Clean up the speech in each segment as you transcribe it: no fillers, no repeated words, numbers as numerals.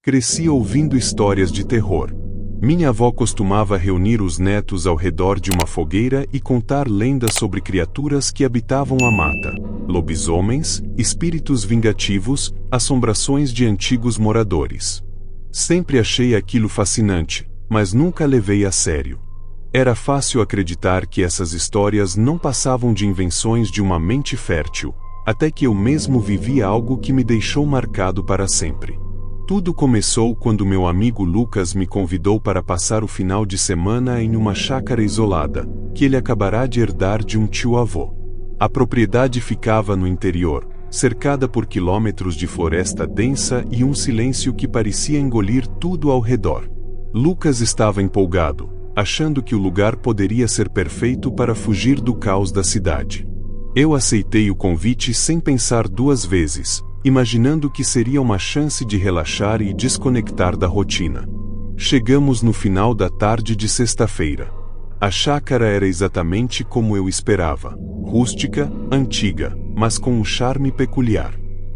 Cresci ouvindo histórias de terror. Minha avó costumava reunir os netos ao redor de uma fogueira e contar lendas sobre criaturas que habitavam a mata. Lobisomens, espíritos vingativos, assombrações de antigos moradores. Sempre achei aquilo fascinante, mas nunca levei a sério. Era fácil acreditar que essas histórias não passavam de invenções de uma mente fértil, até que eu mesmo vivi algo que me deixou marcado para sempre. Tudo começou quando meu amigo Lucas me convidou para passar o final de semana em uma chácara isolada, que ele acabará de herdar de um tio-avô. A propriedade ficava no interior, cercada por quilômetros de floresta densa e um silêncio que parecia engolir tudo ao redor. Lucas estava empolgado, achando que o lugar poderia ser perfeito para fugir do caos da cidade. Eu aceitei o convite sem pensar duas vezes, imaginando que seria uma chance de relaxar e desconectar da rotina. Chegamos no final da tarde de sexta-feira. A chácara era exatamente como eu esperava, rústica, antiga, mas com um charme peculiar.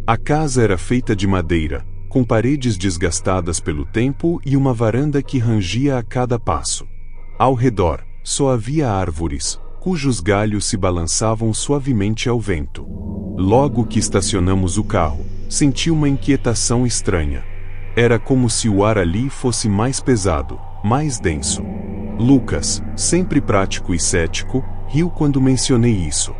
A casa era feita de madeira, com paredes desgastadas pelo tempo e uma varanda que rangia a cada passo. Ao redor, só havia árvores, cujos galhos se balançavam suavemente ao vento. Logo que estacionamos o carro, senti uma inquietação estranha. Era como se o ar ali fosse mais pesado, mais denso. Lucas, sempre prático e cético, riu quando mencionei isso.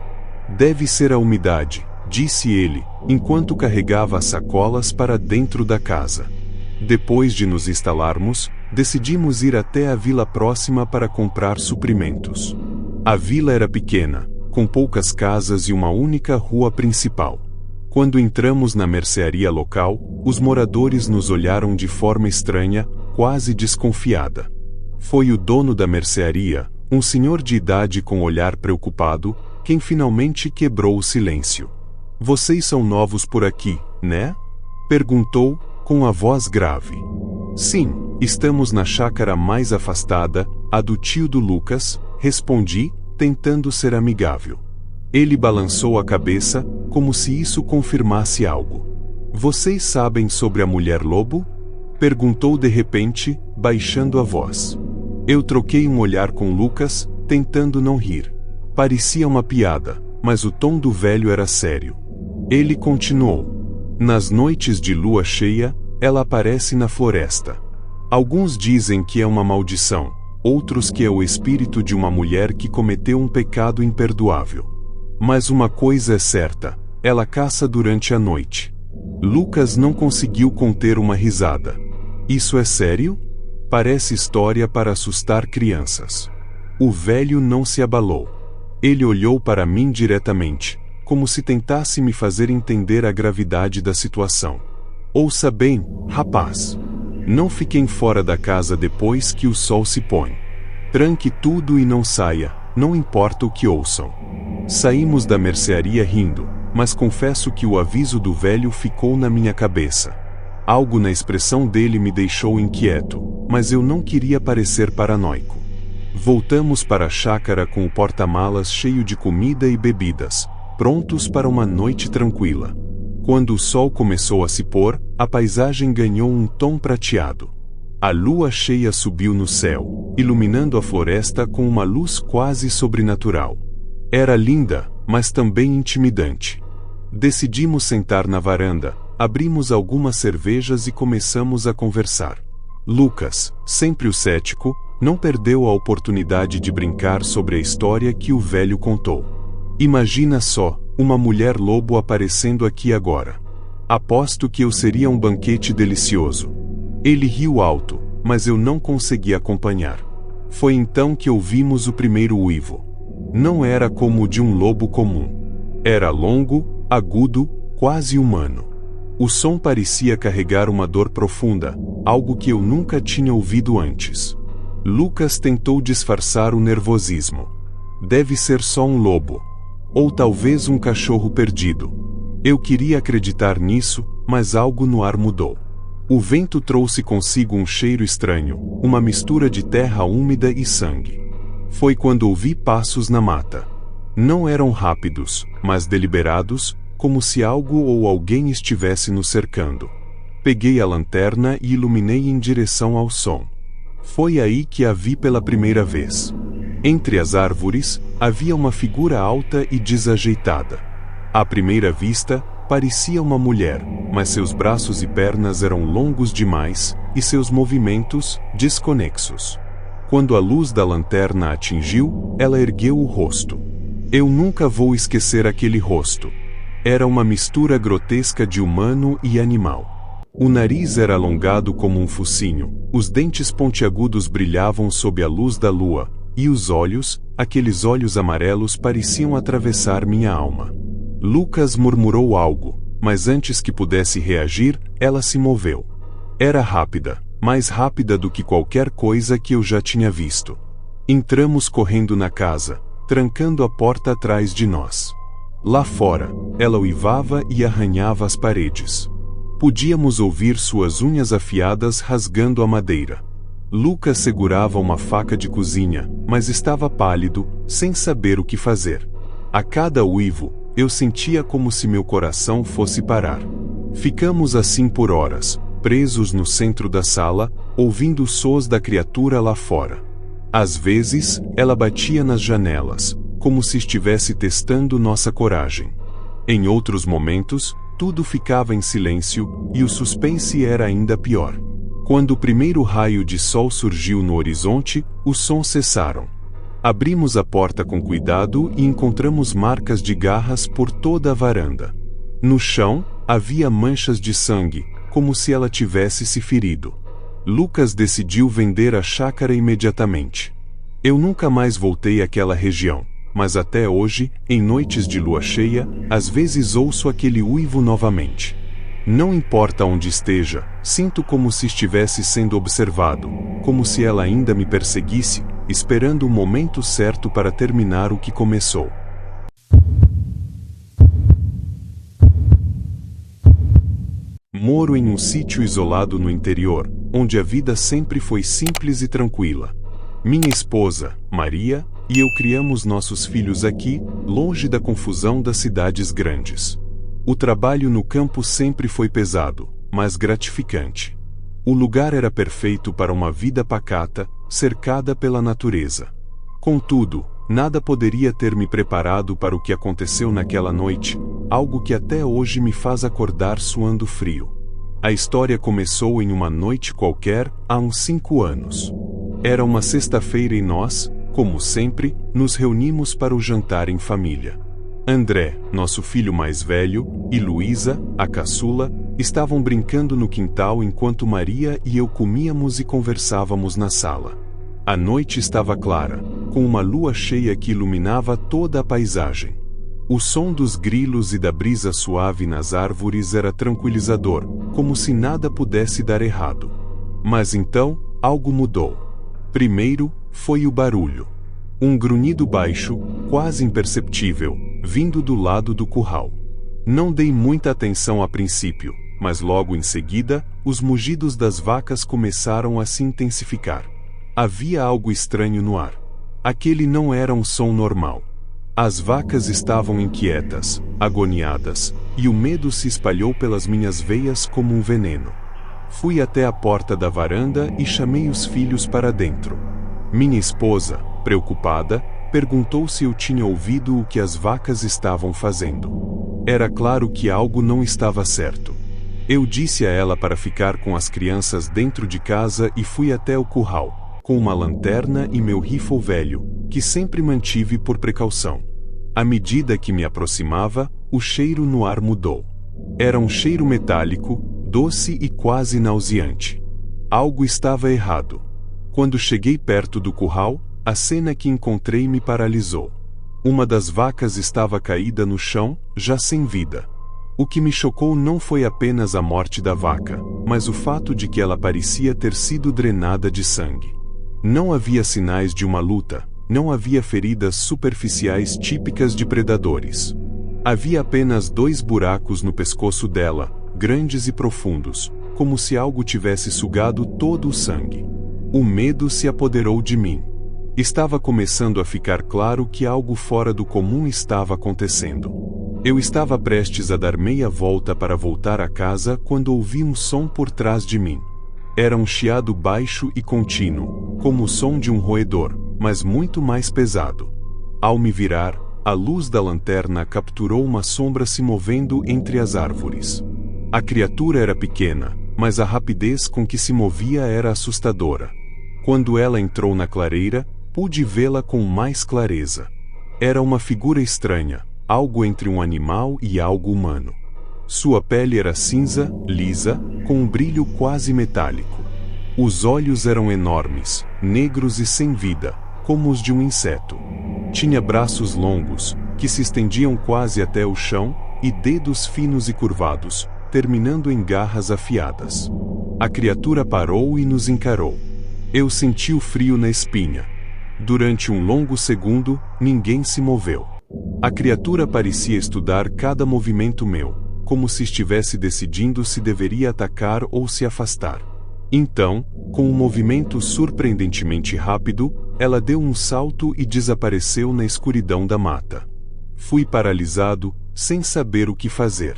Deve ser a umidade, disse ele, enquanto carregava as sacolas para dentro da casa. Depois de nos instalarmos, decidimos ir até a vila próxima para comprar suprimentos. A vila era pequena, com poucas casas e uma única rua principal. Quando entramos na mercearia local, os moradores nos olharam de forma estranha, quase desconfiada. Foi o dono da mercearia, um senhor de idade com olhar preocupado, quem finalmente quebrou o silêncio. "Vocês são novos por aqui, né?" perguntou, com a voz grave. "Sim, estamos na chácara mais afastada, a do tio do Lucas", respondi, tentando ser amigável. Ele balançou a cabeça, como se isso confirmasse algo. "Vocês sabem sobre a mulher-lobo?" perguntou de repente, baixando a voz. Eu troquei um olhar com Lucas, tentando não rir. Parecia uma piada, mas o tom do velho era sério. Ele continuou. "Nas noites de lua cheia, ela aparece na floresta. Alguns dizem que é uma maldição, outros que é o espírito de uma mulher que cometeu um pecado imperdoável. Mas uma coisa é certa, ela caça durante a noite." Lucas não conseguiu conter uma risada. "Isso é sério? Parece história para assustar crianças." O velho não se abalou. Ele olhou para mim diretamente, como se tentasse me fazer entender a gravidade da situação. "Ouça bem, rapaz. Não fiquem fora da casa depois que o sol se põe. Tranque tudo e não saia, não importa o que ouçam." Saímos da mercearia rindo, mas confesso que o aviso do velho ficou na minha cabeça. Algo na expressão dele me deixou inquieto, mas eu não queria parecer paranoico. Voltamos para a chácara com o porta-malas cheio de comida e bebidas, prontos para uma noite tranquila. Quando o sol começou a se pôr, a paisagem ganhou um tom prateado. A lua cheia subiu no céu, iluminando a floresta com uma luz quase sobrenatural. Era linda, mas também intimidante. Decidimos sentar na varanda, abrimos algumas cervejas e começamos a conversar. Lucas, sempre o cético, não perdeu a oportunidade de brincar sobre a história que o velho contou. "Imagina só, uma mulher-lobo aparecendo aqui agora. Aposto que eu seria um banquete delicioso." Ele riu alto, mas eu não consegui acompanhar. Foi então que ouvimos o primeiro uivo. Não era como o de um lobo comum. Era longo, agudo, quase humano. O som parecia carregar uma dor profunda, algo que eu nunca tinha ouvido antes. Lucas tentou disfarçar o nervosismo. "Deve ser só um lobo. Ou talvez um cachorro perdido." Eu queria acreditar nisso, mas algo no ar mudou. O vento trouxe consigo um cheiro estranho, uma mistura de terra úmida e sangue. Foi quando ouvi passos na mata. Não eram rápidos, mas deliberados, como se algo ou alguém estivesse nos cercando. Peguei a lanterna e iluminei em direção ao som. Foi aí que a vi pela primeira vez. Entre as árvores, havia uma figura alta e desajeitada. À primeira vista, parecia uma mulher, mas seus braços e pernas eram longos demais, e seus movimentos, desconexos. Quando a luz da lanterna a atingiu, ela ergueu o rosto. Eu nunca vou esquecer aquele rosto. Era uma mistura grotesca de humano e animal. O nariz era alongado como um focinho, os dentes pontiagudos brilhavam sob a luz da lua, e os olhos, aqueles olhos amarelos pareciam atravessar minha alma. Lucas murmurou algo, mas antes que pudesse reagir, ela se moveu. Era rápida, mais rápida do que qualquer coisa que eu já tinha visto. Entramos correndo na casa, trancando a porta atrás de nós. Lá fora, ela uivava e arranhava as paredes. Podíamos ouvir suas unhas afiadas rasgando a madeira. Lucas segurava uma faca de cozinha, mas estava pálido, sem saber o que fazer. A cada uivo, eu sentia como se meu coração fosse parar. Ficamos assim por horas, presos no centro da sala, ouvindo os sons da criatura lá fora. Às vezes, ela batia nas janelas, como se estivesse testando nossa coragem. Em outros momentos, tudo ficava em silêncio, e o suspense era ainda pior. Quando o primeiro raio de sol surgiu no horizonte, os sons cessaram. Abrimos a porta com cuidado e encontramos marcas de garras por toda a varanda. No chão, havia manchas de sangue, como se ela tivesse se ferido. Lucas decidiu vender a chácara imediatamente. Eu nunca mais voltei àquela região, mas até hoje, em noites de lua cheia, às vezes ouço aquele uivo novamente. Não importa onde esteja, sinto como se estivesse sendo observado, como se ela ainda me perseguisse, esperando o momento certo para terminar o que começou. Moro em um sítio isolado no interior, onde a vida sempre foi simples e tranquila. Minha esposa, Maria, e eu criamos nossos filhos aqui, longe da confusão das cidades grandes. O trabalho no campo sempre foi pesado, mas gratificante. O lugar era perfeito para uma vida pacata, cercada pela natureza. Contudo, nada poderia ter me preparado para o que aconteceu naquela noite, algo que até hoje me faz acordar suando frio. A história começou em uma noite qualquer, há uns 5 anos. Era uma sexta-feira e nós, como sempre, nos reunimos para o jantar em família. André, nosso filho mais velho, e Luísa, a caçula, estavam brincando no quintal enquanto Maria e eu comíamos e conversávamos na sala. A noite estava clara, com uma lua cheia que iluminava toda a paisagem. O som dos grilos e da brisa suave nas árvores era tranquilizador, como se nada pudesse dar errado. Mas então, algo mudou. Primeiro, foi o barulho. Um grunhido baixo, quase imperceptível, vindo do lado do curral. Não dei muita atenção a princípio, mas logo em seguida, os mugidos das vacas começaram a se intensificar. Havia algo estranho no ar. Aquele não era um som normal. As vacas estavam inquietas, agoniadas, e o medo se espalhou pelas minhas veias como um veneno. Fui até a porta da varanda e chamei os filhos para dentro. Minha esposa, preocupada, perguntou se eu tinha ouvido o que as vacas estavam fazendo. Era claro que algo não estava certo. Eu disse a ela para ficar com as crianças dentro de casa e fui até o curral, com uma lanterna e meu rifle velho, que sempre mantive por precaução. À medida que me aproximava, o cheiro no ar mudou. Era um cheiro metálico, doce e quase nauseante. Algo estava errado. Quando cheguei perto do curral, a cena que encontrei me paralisou. Uma das vacas estava caída no chão, já sem vida. O que me chocou não foi apenas a morte da vaca, mas o fato de que ela parecia ter sido drenada de sangue. Não havia sinais de uma luta, não havia feridas superficiais típicas de predadores. Havia apenas 2 buracos no pescoço dela, grandes e profundos, como se algo tivesse sugado todo o sangue. O medo se apoderou de mim. Estava começando a ficar claro que algo fora do comum estava acontecendo. Eu estava prestes a dar meia volta para voltar a casa quando ouvi um som por trás de mim. Era um chiado baixo e contínuo, como o som de um roedor, mas muito mais pesado. Ao me virar, a luz da lanterna capturou uma sombra se movendo entre as árvores. A criatura era pequena, mas a rapidez com que se movia era assustadora. Quando ela entrou na clareira, pude vê-la com mais clareza. Era uma figura estranha, algo entre um animal e algo humano. Sua pele era cinza, lisa, com um brilho quase metálico. Os olhos eram enormes, negros e sem vida, como os de um inseto. Tinha braços longos, que se estendiam quase até o chão, e dedos finos e curvados, terminando em garras afiadas. A criatura parou e nos encarou. Eu senti o frio na espinha. Durante um longo segundo, ninguém se moveu. A criatura parecia estudar cada movimento meu, como se estivesse decidindo se deveria atacar ou se afastar. Então, com um movimento surpreendentemente rápido, ela deu um salto e desapareceu na escuridão da mata. Fui paralisado, sem saber o que fazer.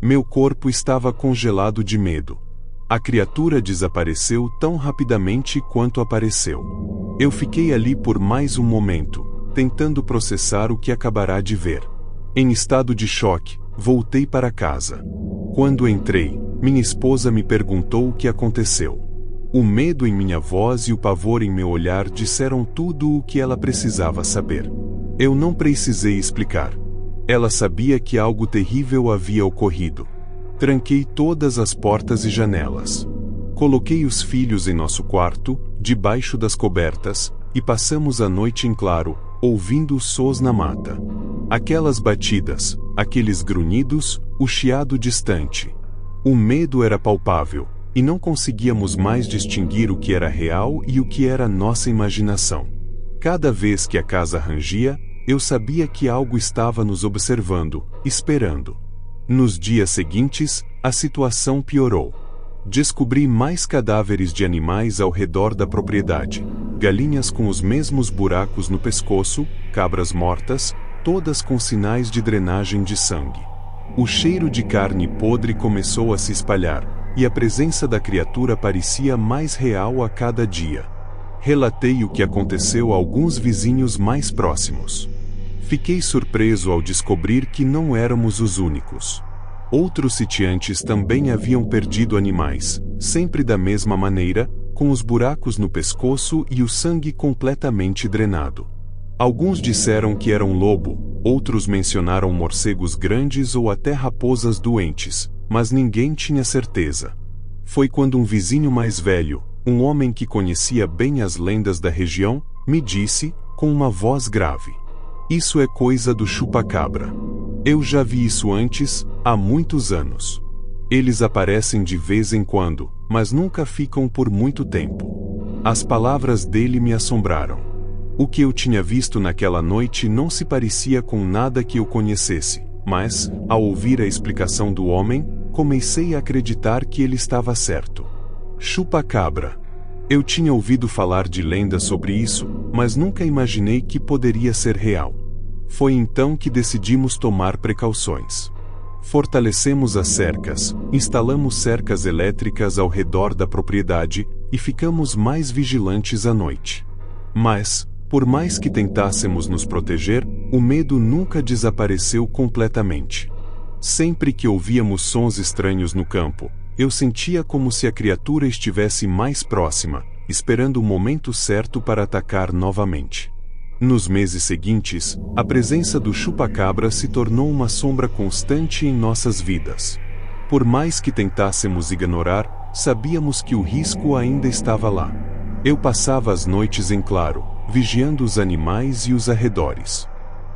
Meu corpo estava congelado de medo. A criatura desapareceu tão rapidamente quanto apareceu. Eu fiquei ali por mais um momento, tentando processar o que acabará de ver. Em estado de choque, voltei para casa. Quando entrei, minha esposa me perguntou o que aconteceu. O medo em minha voz e o pavor em meu olhar disseram tudo o que ela precisava saber. Eu não precisei explicar. Ela sabia que algo terrível havia ocorrido. Tranquei todas as portas e janelas. Coloquei os filhos em nosso quarto, debaixo das cobertas, e passamos a noite em claro, ouvindo os sons na mata. Aquelas batidas, aqueles grunhidos, o chiado distante. O medo era palpável, e não conseguíamos mais distinguir o que era real e o que era nossa imaginação. Cada vez que a casa rangia, eu sabia que algo estava nos observando, esperando. Nos dias seguintes, a situação piorou. Descobri mais cadáveres de animais ao redor da propriedade, galinhas com os mesmos buracos no pescoço, cabras mortas, todas com sinais de drenagem de sangue. O cheiro de carne podre começou a se espalhar, e a presença da criatura parecia mais real a cada dia. Relatei o que aconteceu a alguns vizinhos mais próximos. Fiquei surpreso ao descobrir que não éramos os únicos. Outros sitiantes também haviam perdido animais, sempre da mesma maneira, com os buracos no pescoço e o sangue completamente drenado. Alguns disseram que era um lobo, outros mencionaram morcegos grandes ou até raposas doentes, mas ninguém tinha certeza. Foi quando um vizinho mais velho, um homem que conhecia bem as lendas da região, me disse, com uma voz grave: "Isso é coisa do chupa-cabra. Eu já vi isso antes, há muitos anos. Eles aparecem de vez em quando, mas nunca ficam por muito tempo." As palavras dele me assombraram. O que eu tinha visto naquela noite não se parecia com nada que eu conhecesse, mas, ao ouvir a explicação do homem, comecei a acreditar que ele estava certo. Chupa-cabra. Eu tinha ouvido falar de lendas sobre isso, mas nunca imaginei que poderia ser real. Foi então que decidimos tomar precauções. Fortalecemos as cercas, instalamos cercas elétricas ao redor da propriedade e ficamos mais vigilantes à noite. Mas, por mais que tentássemos nos proteger, o medo nunca desapareceu completamente. Sempre que ouvíamos sons estranhos no campo, eu sentia como se a criatura estivesse mais próxima, esperando o momento certo para atacar novamente. Nos meses seguintes, a presença do chupa-cabra se tornou uma sombra constante em nossas vidas. Por mais que tentássemos ignorar, sabíamos que o risco ainda estava lá. Eu passava as noites em claro, vigiando os animais e os arredores.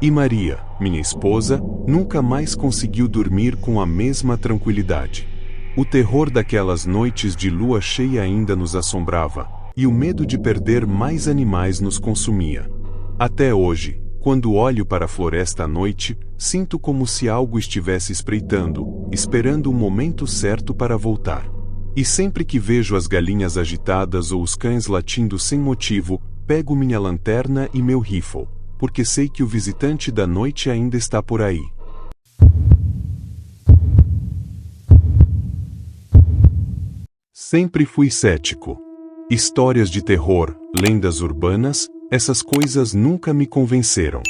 E Maria, minha esposa, nunca mais conseguiu dormir com a mesma tranquilidade. O terror daquelas noites de lua cheia ainda nos assombrava, e o medo de perder mais animais nos consumia. Até hoje, quando olho para a floresta à noite, sinto como se algo estivesse espreitando, esperando o momento certo para voltar. E sempre que vejo as galinhas agitadas ou os cães latindo sem motivo, pego minha lanterna e meu rifle, porque sei que o visitante da noite ainda está por aí. Sempre fui cético. Histórias de terror, lendas urbanas, essas coisas nunca me convenceram.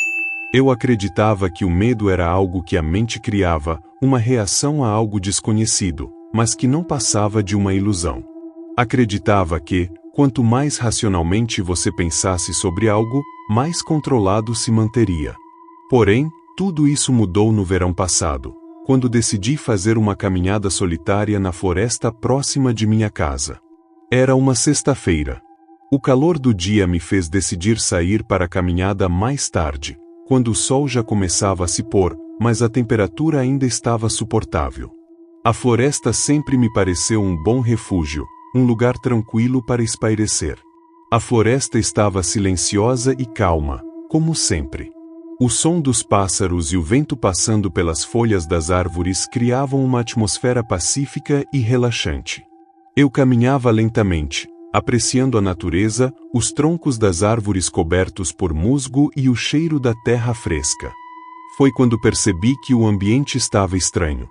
Eu acreditava que o medo era algo que a mente criava, uma reação a algo desconhecido, mas que não passava de uma ilusão. Acreditava que, quanto mais racionalmente você pensasse sobre algo, mais controlado se manteria. Porém, tudo isso mudou no verão passado, quando decidi fazer uma caminhada solitária na floresta próxima de minha casa. Era uma sexta-feira. O calor do dia me fez decidir sair para a caminhada mais tarde, quando o sol já começava a se pôr, mas a temperatura ainda estava suportável. A floresta sempre me pareceu um bom refúgio, um lugar tranquilo para espairecer. A floresta estava silenciosa e calma, como sempre. O som dos pássaros e o vento passando pelas folhas das árvores criavam uma atmosfera pacífica e relaxante. Eu caminhava lentamente, apreciando a natureza, os troncos das árvores cobertos por musgo e o cheiro da terra fresca. Foi quando percebi que o ambiente estava estranho.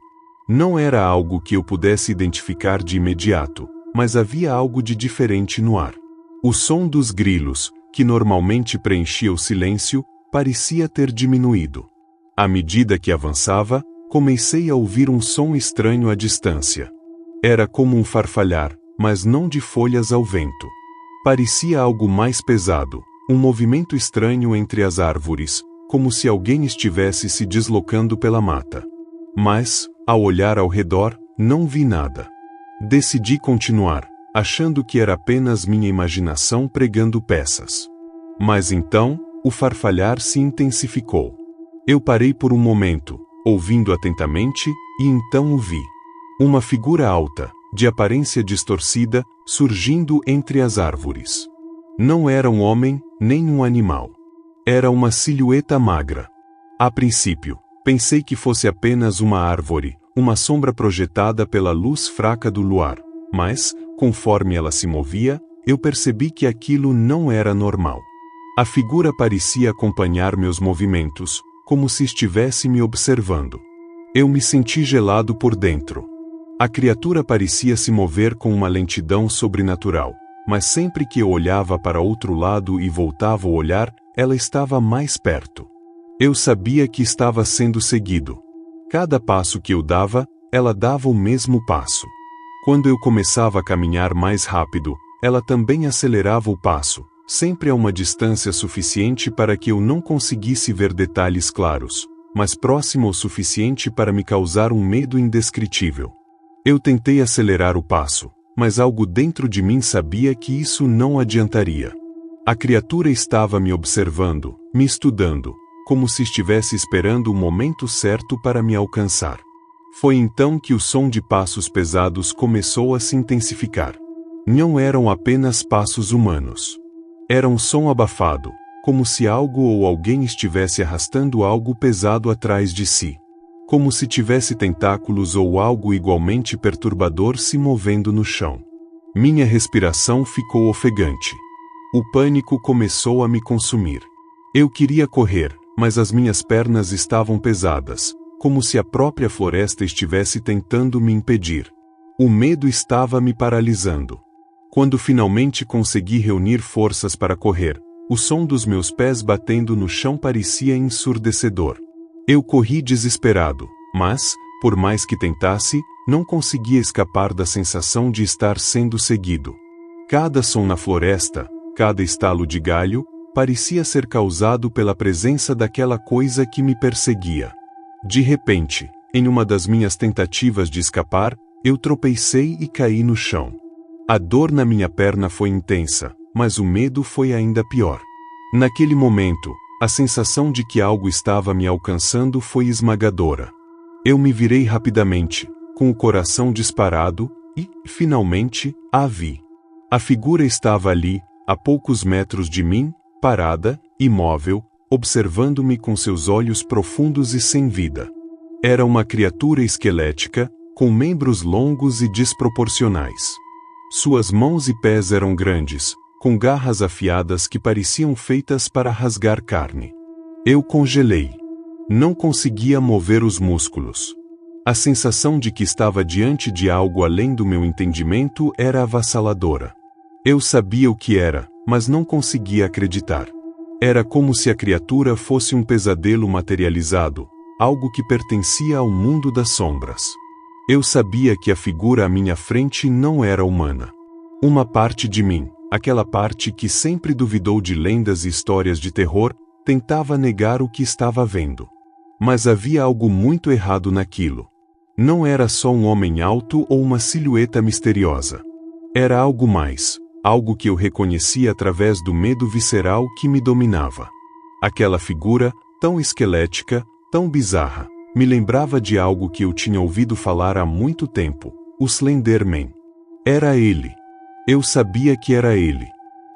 Não era algo que eu pudesse identificar de imediato, mas havia algo de diferente no ar. O som dos grilos, que normalmente preenchia o silêncio, parecia ter diminuído. À medida que avançava, comecei a ouvir um som estranho à distância. Era como um farfalhar, mas não de folhas ao vento. Parecia algo mais pesado, um movimento estranho entre as árvores, como se alguém estivesse se deslocando pela mata. Mas, ao olhar ao redor, não vi nada. Decidi continuar, achando que era apenas minha imaginação pregando peças. Mas então, o farfalhar se intensificou. Eu parei por um momento, ouvindo atentamente, e então o vi. Uma figura alta, de aparência distorcida, surgindo entre as árvores. Não era um homem, nem um animal. Era uma silhueta magra. A princípio, pensei que fosse apenas uma árvore, uma sombra projetada pela luz fraca do luar, mas, conforme ela se movia, eu percebi que aquilo não era normal. A figura parecia acompanhar meus movimentos, como se estivesse me observando. Eu me senti gelado por dentro. A criatura parecia se mover com uma lentidão sobrenatural, mas sempre que eu olhava para outro lado e voltava o olhar, ela estava mais perto. Eu sabia que estava sendo seguido. Cada passo que eu dava, ela dava o mesmo passo. Quando eu começava a caminhar mais rápido, ela também acelerava o passo, sempre a uma distância suficiente para que eu não conseguisse ver detalhes claros, mas próximo o suficiente para me causar um medo indescritível. Eu tentei acelerar o passo, mas algo dentro de mim sabia que isso não adiantaria. A criatura estava me observando, me estudando, como se estivesse esperando o momento certo para me alcançar. Foi então que o som de passos pesados começou a se intensificar. Não eram apenas passos humanos. Era um som abafado, como se algo ou alguém estivesse arrastando algo pesado atrás de si. Como se tivesse tentáculos ou algo igualmente perturbador se movendo no chão. Minha respiração ficou ofegante. O pânico começou a me consumir. Eu queria correr, mas as minhas pernas estavam pesadas, como se a própria floresta estivesse tentando me impedir. O medo estava me paralisando. Quando finalmente consegui reunir forças para correr, o som dos meus pés batendo no chão parecia ensurdecedor. Eu corri desesperado, mas, por mais que tentasse, não conseguia escapar da sensação de estar sendo seguido. Cada som na floresta, cada estalo de galho, parecia ser causado pela presença daquela coisa que me perseguia. De repente, em uma das minhas tentativas de escapar, eu tropecei e caí no chão. A dor na minha perna foi intensa, mas o medo foi ainda pior. Naquele momento, a sensação de que algo estava me alcançando foi esmagadora. Eu me virei rapidamente, com o coração disparado, e, finalmente, a vi. A figura estava ali, a poucos metros de mim, parada, imóvel, observando-me com seus olhos profundos e sem vida. Era uma criatura esquelética, com membros longos e desproporcionais. Suas mãos e pés eram grandes, com garras afiadas que pareciam feitas para rasgar carne. Eu congelei. Não conseguia mover os músculos. A sensação de que estava diante de algo além do meu entendimento era avassaladora. Eu sabia o que era, mas não conseguia acreditar. Era como se a criatura fosse um pesadelo materializado, algo que pertencia ao mundo das sombras. Eu sabia que a figura à minha frente não era humana. Uma parte de mim, aquela parte que sempre duvidou de lendas e histórias de terror, tentava negar o que estava vendo. Mas havia algo muito errado naquilo. Não era só um homem alto ou uma silhueta misteriosa. Era algo mais, algo que eu reconhecia através do medo visceral que me dominava. Aquela figura, tão esquelética, tão bizarra, me lembrava de algo que eu tinha ouvido falar há muito tempo, o Slender Man. Era ele. Eu sabia que era ele.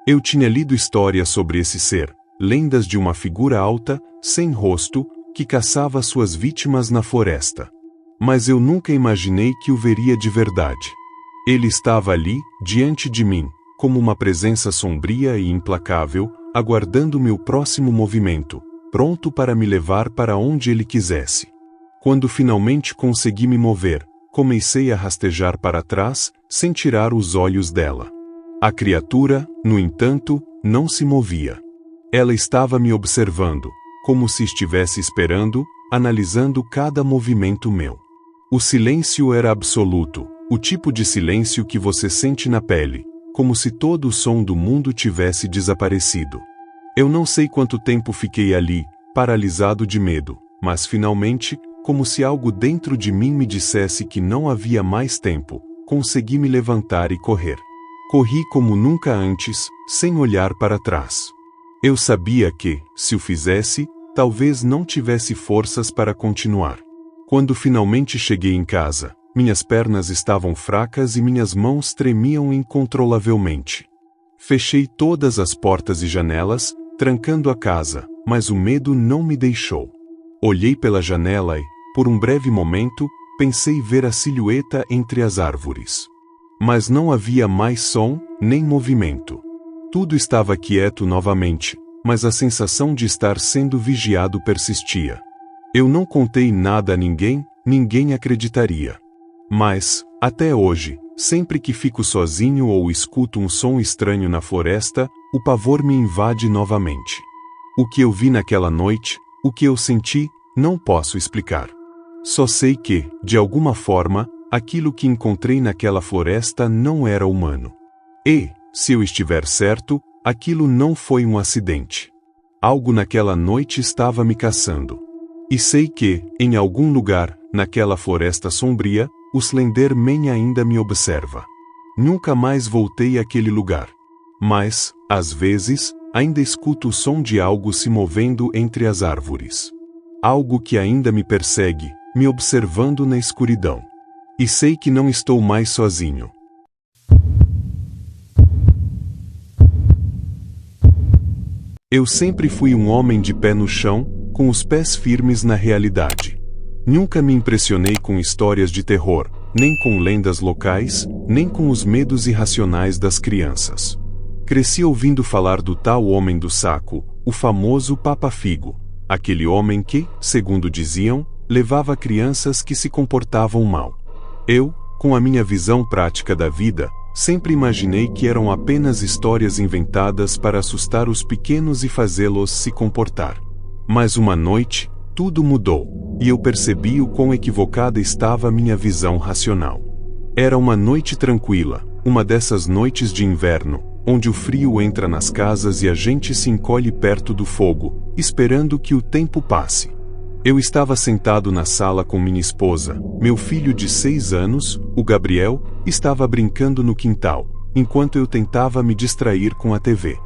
Eu tinha lido histórias sobre esse ser, lendas de uma figura alta, sem rosto, que caçava suas vítimas na floresta. Mas eu nunca imaginei que o veria de verdade. Ele estava ali, diante de mim, como uma presença sombria e implacável, aguardando meu próximo movimento, pronto para me levar para onde ele quisesse. Quando finalmente consegui me mover, comecei a rastejar para trás, sem tirar os olhos dela. A criatura, no entanto, não se movia. Ela estava me observando, como se estivesse esperando, analisando cada movimento meu. O silêncio era absoluto, o tipo de silêncio que você sente na pele, como se todo o som do mundo tivesse desaparecido. Eu não sei quanto tempo fiquei ali, paralisado de medo, mas finalmente, como se algo dentro de mim me dissesse que não havia mais tempo, consegui me levantar e correr. Corri como nunca antes, sem olhar para trás. Eu sabia que, se o fizesse, talvez não tivesse forças para continuar. Quando finalmente cheguei em casa, minhas pernas estavam fracas e minhas mãos tremiam incontrolavelmente. Fechei todas as portas e janelas, trancando a casa, mas o medo não me deixou. Olhei pela janela e, por um breve momento, pensei ver a silhueta entre as árvores. Mas não havia mais som, nem movimento. Tudo estava quieto novamente, mas a sensação de estar sendo vigiado persistia. Eu não contei nada a ninguém, ninguém acreditaria. Mas, até hoje, sempre que fico sozinho ou escuto um som estranho na floresta, o pavor me invade novamente. O que eu vi naquela noite, o que eu senti, não posso explicar. Só sei que, de alguma forma, aquilo que encontrei naquela floresta não era humano. E, se eu estiver certo, aquilo não foi um acidente. Algo naquela noite estava me caçando. E sei que, em algum lugar, naquela floresta sombria, o Slender Man ainda me observa. Nunca mais voltei àquele lugar. Mas, às vezes, ainda escuto o som de algo se movendo entre as árvores. Algo que ainda me persegue, me observando na escuridão. E sei que não estou mais sozinho. Eu sempre fui um homem de pé no chão, com os pés firmes na realidade. Nunca me impressionei com histórias de terror, nem com lendas locais, nem com os medos irracionais das crianças. Cresci ouvindo falar do tal homem do saco, o famoso Papa Figo, aquele homem que, segundo diziam, levava crianças que se comportavam mal. Eu, com a minha visão prática da vida, sempre imaginei que eram apenas histórias inventadas para assustar os pequenos e fazê-los se comportar. Mas uma noite, tudo mudou, e eu percebi o quão equivocada estava a minha visão racional. Era uma noite tranquila, uma dessas noites de inverno, onde o frio entra nas casas e a gente se encolhe perto do fogo, esperando que o tempo passe. Eu estava sentado na sala com minha esposa, meu filho de 6 anos, o Gabriel, estava brincando no quintal, enquanto eu tentava me distrair com a TV.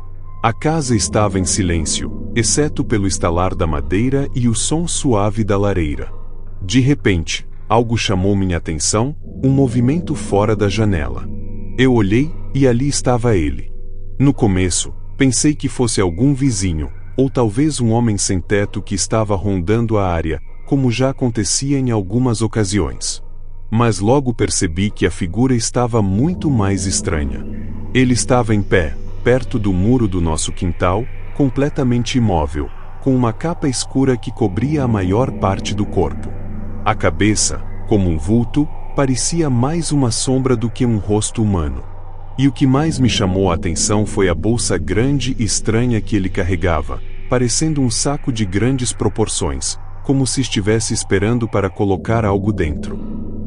A casa estava em silêncio, exceto pelo estalar da madeira e o som suave da lareira. De repente, algo chamou minha atenção, um movimento fora da janela. Eu olhei, e ali estava ele. No começo, pensei que fosse algum vizinho, ou talvez um homem sem teto que estava rondando a área, como já acontecia em algumas ocasiões. Mas logo percebi que a figura estava muito mais estranha. Ele estava em pé, perto do muro do nosso quintal, completamente imóvel, com uma capa escura que cobria a maior parte do corpo. A cabeça, como um vulto, parecia mais uma sombra do que um rosto humano. E o que mais me chamou a atenção foi a bolsa grande e estranha que ele carregava, parecendo um saco de grandes proporções, como se estivesse esperando para colocar algo dentro.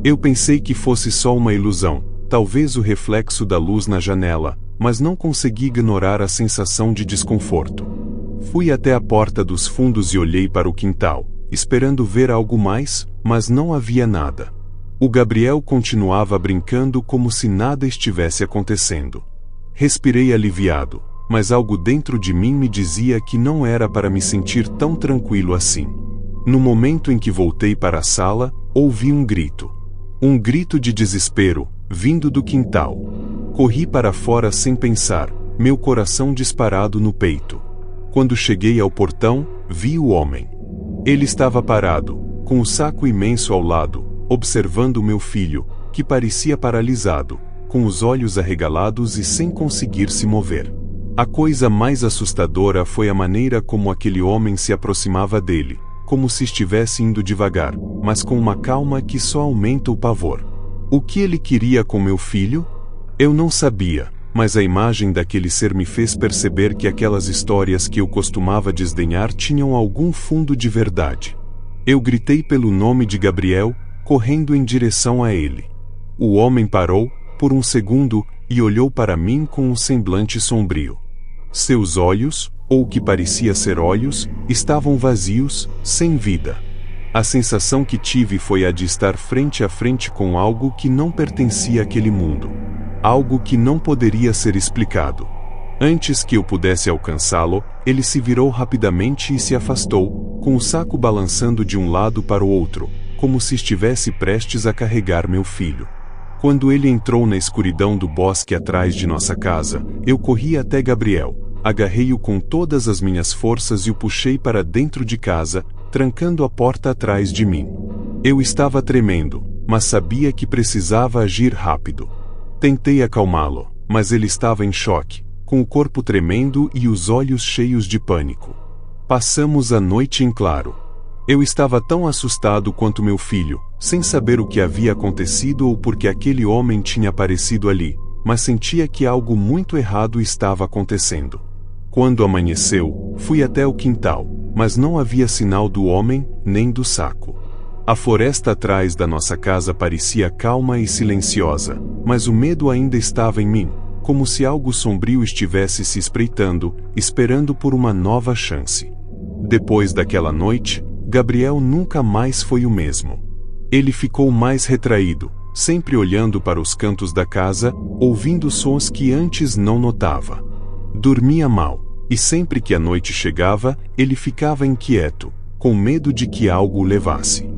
Eu pensei que fosse só uma ilusão, talvez o reflexo da luz na janela, mas não consegui ignorar a sensação de desconforto. Fui até a porta dos fundos e olhei para o quintal, esperando ver algo mais, mas não havia nada. O Gabriel continuava brincando como se nada estivesse acontecendo. Respirei aliviado, mas algo dentro de mim me dizia que não era para me sentir tão tranquilo assim. No momento em que voltei para a sala, ouvi um grito. Um grito de desespero, vindo do quintal. Corri para fora sem pensar, meu coração disparado no peito. Quando cheguei ao portão, vi o homem. Ele estava parado, com o saco imenso ao lado, observando meu filho, que parecia paralisado, com os olhos arregalados e sem conseguir se mover. A coisa mais assustadora foi a maneira como aquele homem se aproximava dele, como se estivesse indo devagar, mas com uma calma que só aumenta o pavor. O que ele queria com meu filho? Eu não sabia, mas a imagem daquele ser me fez perceber que aquelas histórias que eu costumava desdenhar tinham algum fundo de verdade. Eu gritei pelo nome de Gabriel, correndo em direção a ele. O homem parou, por um segundo, e olhou para mim com um semblante sombrio. Seus olhos, ou o que parecia ser olhos, estavam vazios, sem vida. A sensação que tive foi a de estar frente a frente com algo que não pertencia àquele mundo. Algo que não poderia ser explicado. Antes que eu pudesse alcançá-lo, ele se virou rapidamente e se afastou, com o saco balançando de um lado para o outro, como se estivesse prestes a carregar meu filho. Quando ele entrou na escuridão do bosque atrás de nossa casa, eu corri até Gabriel, agarrei-o com todas as minhas forças e o puxei para dentro de casa, trancando a porta atrás de mim. Eu estava tremendo, mas sabia que precisava agir rápido. Tentei acalmá-lo, mas ele estava em choque, com o corpo tremendo e os olhos cheios de pânico. Passamos a noite em claro. Eu estava tão assustado quanto meu filho, sem saber o que havia acontecido ou por que aquele homem tinha aparecido ali, mas sentia que algo muito errado estava acontecendo. Quando amanheceu, fui até o quintal, mas não havia sinal do homem, nem do saco. A floresta atrás da nossa casa parecia calma e silenciosa, mas o medo ainda estava em mim, como se algo sombrio estivesse se espreitando, esperando por uma nova chance. Depois daquela noite, Gabriel nunca mais foi o mesmo. Ele ficou mais retraído, sempre olhando para os cantos da casa, ouvindo sons que antes não notava. Dormia mal, e sempre que a noite chegava, ele ficava inquieto, com medo de que algo o levasse.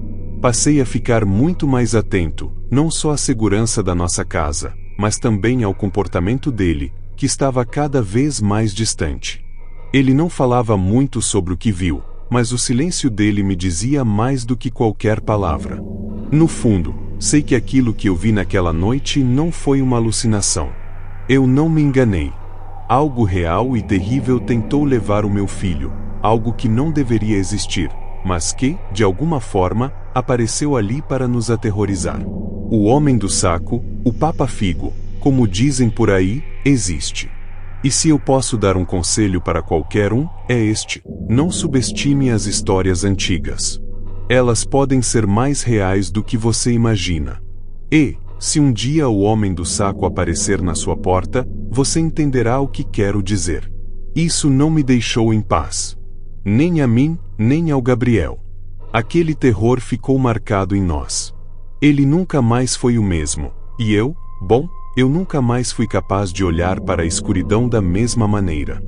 Passei a ficar muito mais atento, não só à segurança da nossa casa, mas também ao comportamento dele, que estava cada vez mais distante. Ele não falava muito sobre o que viu, mas o silêncio dele me dizia mais do que qualquer palavra. No fundo, sei que aquilo que eu vi naquela noite não foi uma alucinação. Eu não me enganei. Algo real e terrível tentou levar o meu filho, algo que não deveria existir, mas que, de alguma forma, apareceu ali para nos aterrorizar. O homem do saco, o Papa Figo, como dizem por aí, existe. E se eu posso dar um conselho para qualquer um, é este: não subestime as histórias antigas. Elas podem ser mais reais do que você imagina. E, se um dia o homem do saco aparecer na sua porta, você entenderá o que quero dizer. Isso não me deixou em paz. Nem a mim, nem ao Gabriel. Aquele terror ficou marcado em nós. Ele nunca mais foi o mesmo, e eu nunca mais fui capaz de olhar para a escuridão da mesma maneira.